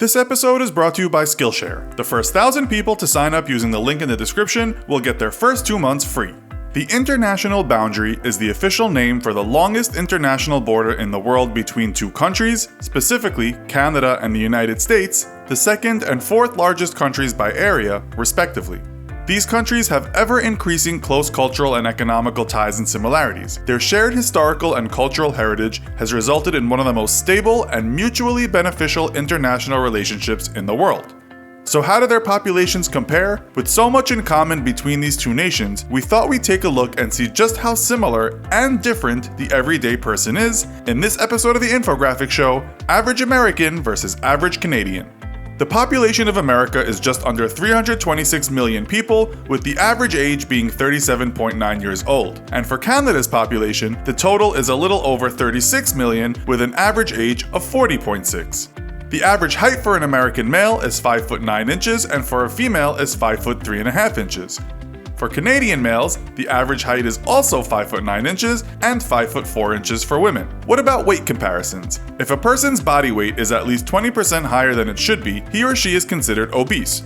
This episode is brought to you by Skillshare. The first 1,000 people to sign up using the link in the description will get their first 2 months free. The international boundary is the official name for the longest international border in the world between two countries, specifically Canada and the United States, the second and fourth largest countries by area, respectively. These countries have ever-increasing close cultural and economical ties and similarities. Their shared historical and cultural heritage has resulted in one of the most stable and mutually beneficial international relationships in the world. So how do their populations compare? With so much in common between these two nations, we thought we'd take a look and see just how similar and different the everyday person is in this episode of the infographic show, Average American versus Average Canadian. The population of America is just under 326 million people, with the average age being 37.9 years old. And for Canada's population, the total is a little over 36 million, with an average age of 40.6. The average height for an American male is 5 foot 9 inches, and for a female is 5 foot 3.5 inches. For Canadian males, the average height is also 5 foot 9 inches and 5 foot 4 inches for women. What about weight comparisons? If a person's body weight is at least 20% higher than it should be, he or she is considered obese.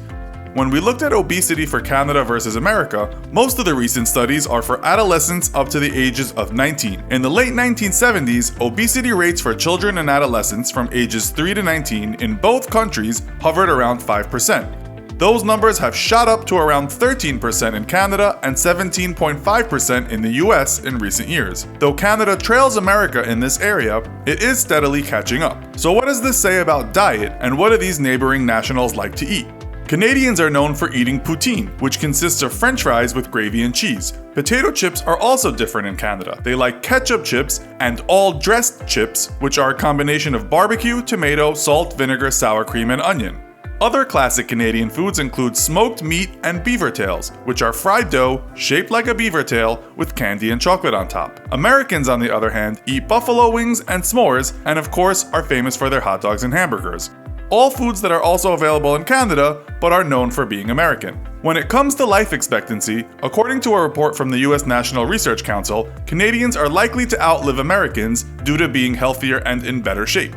When we looked at obesity for Canada versus America, most of the recent studies are for adolescents up to the ages of 19. In the late 1970s, obesity rates for children and adolescents from ages 3 to 19 in both countries hovered around 5%. Those numbers have shot up to around 13% in Canada and 17.5% in the US in recent years. Though Canada trails America in this area, it is steadily catching up. So what does this say about diet, and what do these neighboring nationals like to eat? Canadians are known for eating poutine, which consists of French fries with gravy and cheese. Potato chips are also different in Canada. They like ketchup chips and all-dressed chips, which are a combination of barbecue, tomato, salt, vinegar, sour cream, and onion. Other classic Canadian foods include smoked meat and beaver tails, which are fried dough shaped like a beaver tail with candy and chocolate on top. Americans, on the other hand, eat buffalo wings and s'mores, and of course are famous for their hot dogs and hamburgers. All foods that are also available in Canada, but are known for being American. When it comes to life expectancy, according to a report from the US National Research Council, Canadians are likely to outlive Americans due to being healthier and in better shape.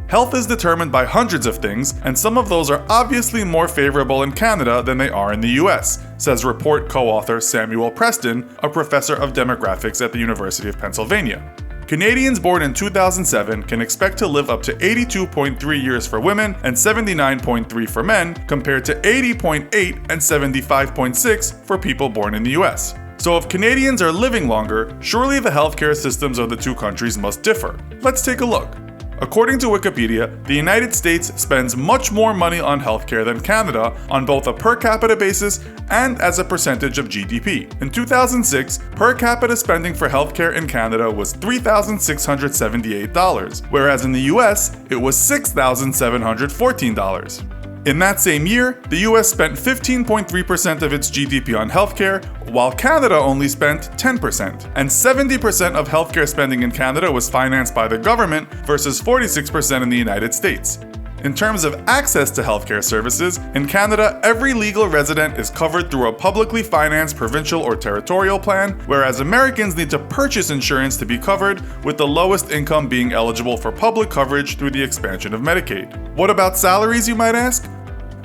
Health is determined by hundreds of things, and some of those are obviously more favorable in Canada than they are in the US, says report co-author Samuel Preston, a professor of demographics at the University of Pennsylvania. Canadians born in 2007 can expect to live up to 82.3 years for women and 79.3 for men, compared to 80.8 and 75.6 for people born in the US. So if Canadians are living longer, surely the healthcare systems of the two countries must differ. Let's take a look. According to Wikipedia, the United States spends much more money on healthcare than Canada on both a per capita basis and as a percentage of GDP. In 2006, per capita spending for healthcare in Canada was $3,678, whereas in the US, it was $6,714. In that same year, the US spent 15.3% of its GDP on healthcare, while Canada only spent 10%. And 70% of healthcare spending in Canada was financed by the government versus 46% in the United States. In terms of access to healthcare services, in Canada, every legal resident is covered through a publicly financed provincial or territorial plan, whereas Americans need to purchase insurance to be covered, with the lowest income being eligible for public coverage through the expansion of Medicaid. What about salaries, you might ask?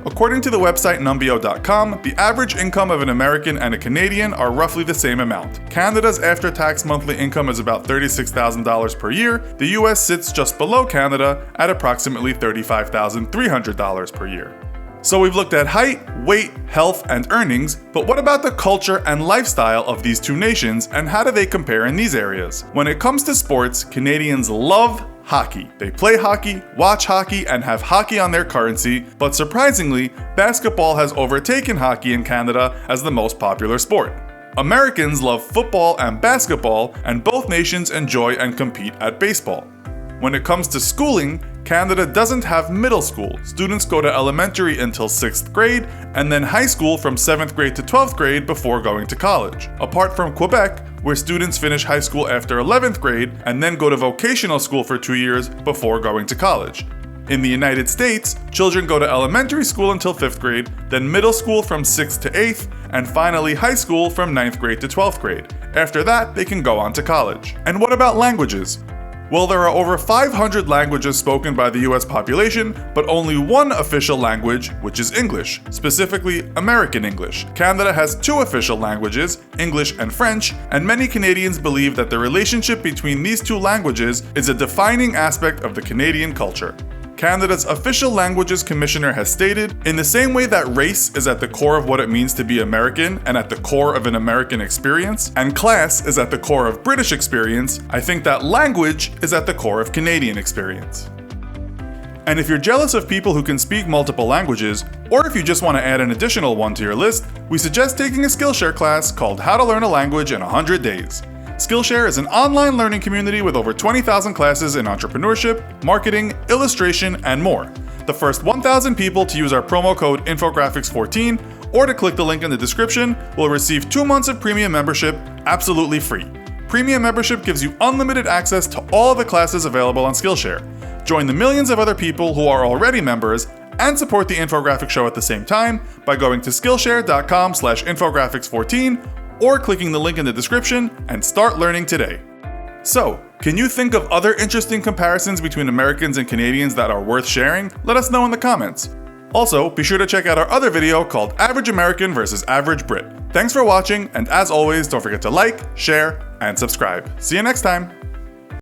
According to the website Numbeo.com, the average income of an American and a Canadian are roughly the same amount. Canada's after-tax monthly income is about $36,000 per year. The US sits just below Canada at approximately $35,300 per year. So we've looked at height, weight, health, and earnings, but what about the culture and lifestyle of these two nations, and how do they compare in these areas? When it comes to sports, Canadians love hockey. They play hockey, watch hockey, and have hockey on their currency, but surprisingly, basketball has overtaken hockey in Canada as the most popular sport. Americans love football and basketball, and both nations enjoy and compete at baseball. When it comes to schooling, Canada doesn't have middle school. Students go to elementary until 6th grade, and then high school from 7th grade to 12th grade before going to college. Apart from Quebec, where students finish high school after 11th grade and then go to vocational school for 2 years before going to college. In the United States, children go to elementary school until 5th grade, then middle school from 6th to 8th, and finally high school from 9th grade to 12th grade. After that, they can go on to college. And what about languages? Well, there are over 500 languages spoken by the US population, but only one official language, which is English, specifically American English. Canada has 2 official languages, English and French, and many Canadians believe that the relationship between these 2 languages is a defining aspect of the Canadian culture. Canada's Official Languages Commissioner has stated, in the same way that race is at the core of what it means to be American and at the core of an American experience, and class is at the core of British experience, I think that language is at the core of Canadian experience. And if you're jealous of people who can speak multiple languages, or if you just want to add an additional one to your list, we suggest taking a Skillshare class called How to Learn a Language in 100 Days. Skillshare is an online learning community with over 20,000 classes in entrepreneurship, marketing, illustration, and more. The first 1,000 people to use our promo code INFOGRAPHICS14 or to click the link in the description will receive 2 months of premium membership absolutely free. Premium membership gives you unlimited access to all of the classes available on Skillshare. Join the millions of other people who are already members and support the Infographics Show at the same time by going to Skillshare.com/infographics14 or clicking the link in the description and start learning today. So, can you think of other interesting comparisons between Americans and Canadians that are worth sharing? Let us know in the comments. Also, be sure to check out our other video called Average American versus Average Brit. Thanks for watching, and as always, don't forget to like, share, and subscribe. See you next time!